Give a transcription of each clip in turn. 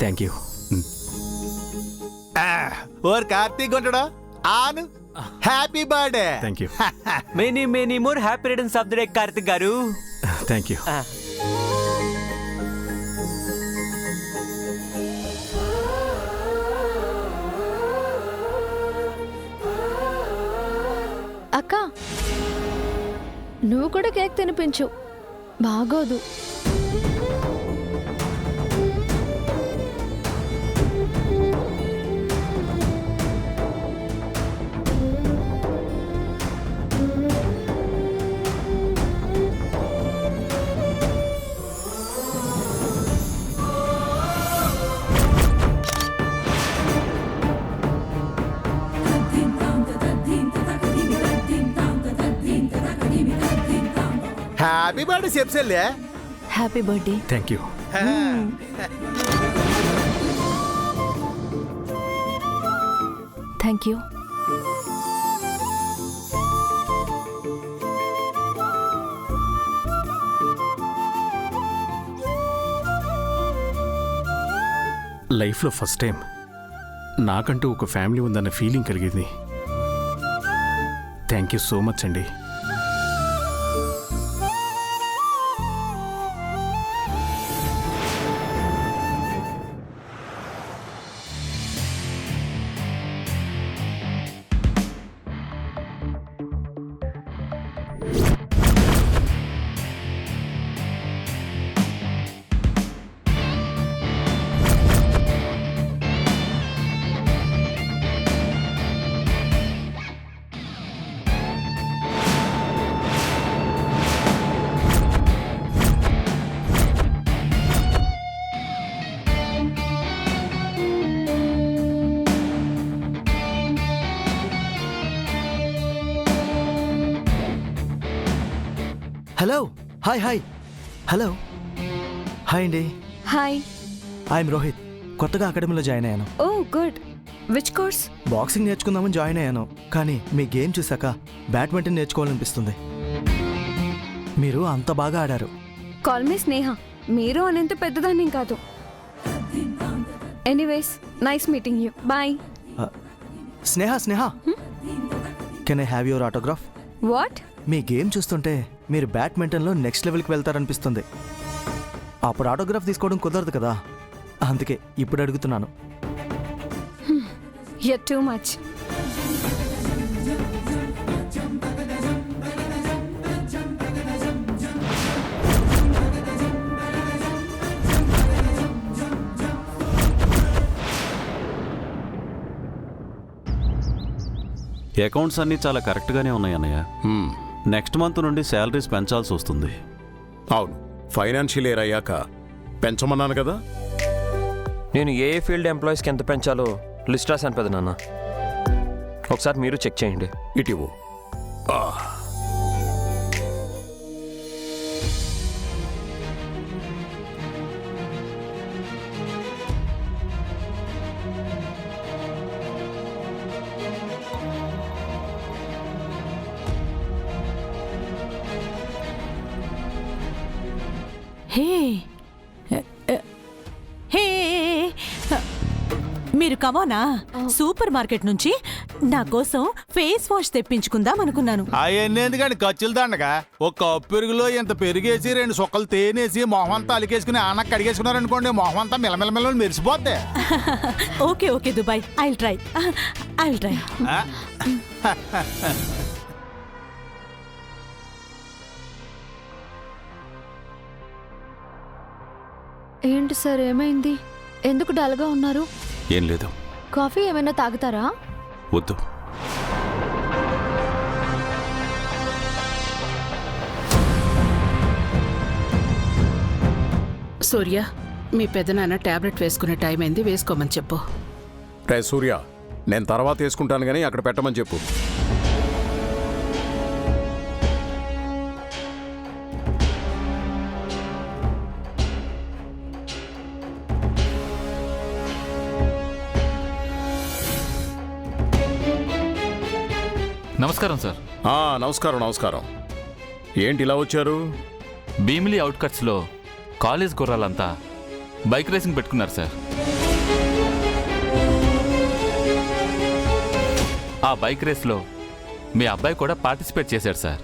Thank you. Or Karthik ఉంటాడా ఆను happy birthday. Thank you. Many many more happy returns of the day Karthik garu. Thank you. అక్క నువ్వు కూడా cake తినిపించు, బాగోదు. హ్యాపీ బర్త్డే చెప్సెల్లే. Happy birthday. Thank you. Thank you. లైఫ్లో ఫస్ట్ టైం నాకంటూ ఒక ఫ్యామిలీ ఉందన్న ఫీలింగ్ కలిగింది. థ్యాంక్ యూ సో మచ్ అండి. Hello hi hi hello hi అండి. హాయ్. ఐఎమ్ రోహిత్. కొత్తగా అకాడమీలో జాయిన్ అయ్యాను. Oh good. Which course? Boxing నేర్చుకుందామని జాయిన్ అయ్యాను, కానీ మీ గేమ్ చూసాక బ్యాడ్మింటన్ నేర్చుకోవాలనిపిస్తుంది. మీరు అంత బాగా ఆడారు. Call me Sneha. మీరు అనేంత పెద్దదాన్ని కాదు. Anyways nice meeting you. Bye. Sneha Sneha, can I have your autograph? What? మీ గేమ్ చూస్తుంటే మీరు బ్యాడ్మింటన్లో నెక్స్ట్ లెవెల్కి వెళ్తారనిపిస్తుంది. అప్పుడు ఆటోగ్రాఫ్ తీసుకోవడం కుదరదు కదా, అందుకే ఇప్పుడు అడుగుతున్నాను. You're too much. అకౌంట్స్ అన్నీ చాలా కరెక్ట్గానే ఉన్నాయి అన్నయ్య. నెక్స్ట్ మంత్ నుండి శాలరీస్ పెంచాల్సి వస్తుంది. అవును, ఫైనాన్షియల్ ఇయర్ అయ్యాక పెంచమన్నాను కదా. నేను ఏ ఫీల్డ్ ఎంప్లాయీస్కి ఎంత పెంచాలో లిస్ట్ రాశాను పెద్ద నాన్న. ఒకసారి మీరు చెక్ చేయండి. ఇటివు. హే హే, మీరు కమోనా సూపర్ మార్కెట్ నుంచి నా కోసం ఫేస్ వాష్ తెప్పించుకుందాం అనుకున్నాను. అవన్నీ ఎందుకండి ఖర్చులు దండగా. ఒక కప్పు పెరుగులో ఇంత పెరిగేసి 2 సుక్కలు తేనేసి మొహం అంతా అలికేసుకుని ఆనకు కడిగేసుకున్నారనుకోండి, మొహం అంతా మిలమిలమిల మెరిసిపోద్ది. Okay okay Dubai, I will try. ఏంటి సార్, ఏమైంది? ఎందుకు డల్గా ఉన్నారు? ఏం లేదు. కాఫీ ఏమైనా తాగుతారా? వద్దు. సూర్య, మీ పెద్దనాన్న టాబ్లెట్ వేసుకునే టైం అయింది, వేసుకోమని చెప్పు. రే సూర్య, నేను తర్వాత వేసుకుంటాను కానీ అక్కడ పెట్టమని చెప్పు. నమస్కారం సార్. నమస్కారం నమస్కారం. ఏంటి ఇలా వచ్చారు? భీమిలి అవుట్కట్స్లో కాలేజ్ కుర్రాలంతా బైక్ రేసింగ్ పెట్టుకున్నారు సార్. ఆ బైక్ రేస్లో మీ అబ్బాయి కూడా పార్టిసిపేట్ చేశాడు సార్.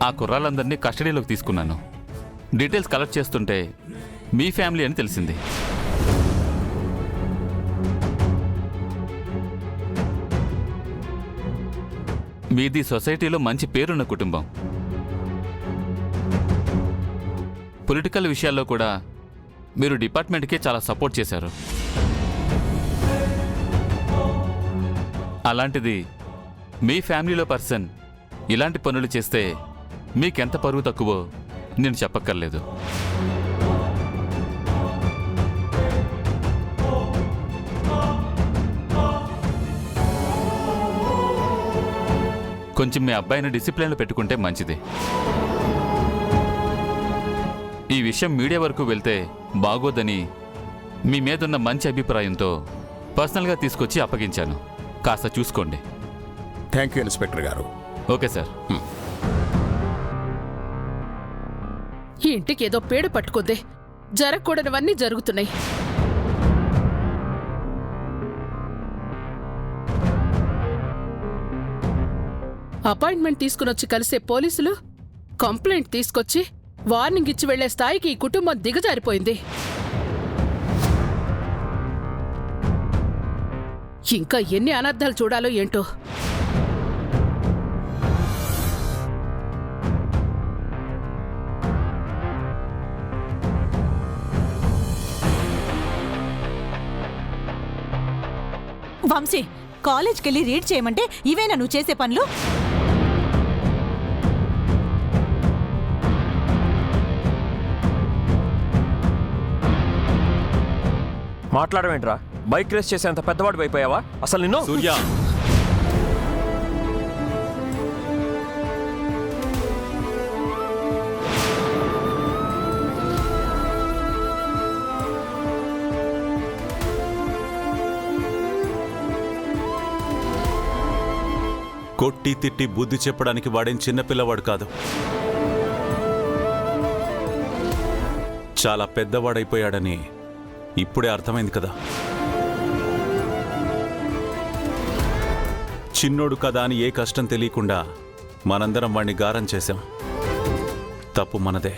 ఆ కుర్రాళ్ళందరినీ కస్టడీలోకి తీసుకున్నాను. డీటెయిల్స్ కలెక్ట్ చేస్తుంటే మీ ఫ్యామిలీ అని తెలిసింది. మీది సొసైటీలో మంచి పేరున్న కుటుంబం. పొలిటికల్ విషయాల్లో కూడా మీరు డిపార్ట్మెంట్కే చాలా సపోర్ట్ చేశారు. అలాంటిది మీ ఫ్యామిలీలో పర్సన్ ఇలాంటి పనులు చేస్తే మీకెంత పరువు తక్కువో నేను చెప్పక్కర్లేదు. కొంచెం మీ అబ్బాయిని డిసిప్లిన్లో పెట్టుకుంటే మంచిది. ఈ విషయం మీడియా వరకు వెళ్తే బాగోదని మీ మీదున్న మంచి అభిప్రాయంతో పర్సనల్గా తీసుకొచ్చి అప్పగించాను. కాస్త చూసుకోండి. థ్యాంక్ యూ ఇన్స్పెక్టర్ గారు. Okay sir. ఈ ఇంటికి ఏదో పేడ పట్టుకుందే, జరగకూడనివన్నీ జరుగుతున్నాయి. అపాయింట్మెంట్ తీసుకునొచ్చి కలిసే పోలీసులు కంప్లైంట్ తీసుకొచ్చి వార్నింగ్ ఇచ్చి వెళ్లే స్థాయికి ఈ కుటుంబం దిగజారిపోయింది. ఇంకా ఎన్ని అనర్థాలు చూడాలో ఏంటో. వంశీ, కాలేజ్కి వెళ్ళి రీడ్ చేయమంటే ఇవేనా నువ్వు చేసే పనులు? మాట్లాడమేంట్రా? బైక్ రేస్ చేసేంత పెద్దవాడు అయిపోయావా అసలు నిన్ను? సూర్య, కొట్టి తిట్టి బుద్ధి చెప్పడానికి వాడేం చిన్నపిల్లవాడు కాదు. చాలా పెద్దవాడైపోయాడని ఇప్పుడే అర్థమైంది కదా. చిన్నోడు కదా అని ఏ కష్టం తెలియకుండా మనందరం వాణ్ణి గారం చేశాం. తప్పు మనదే.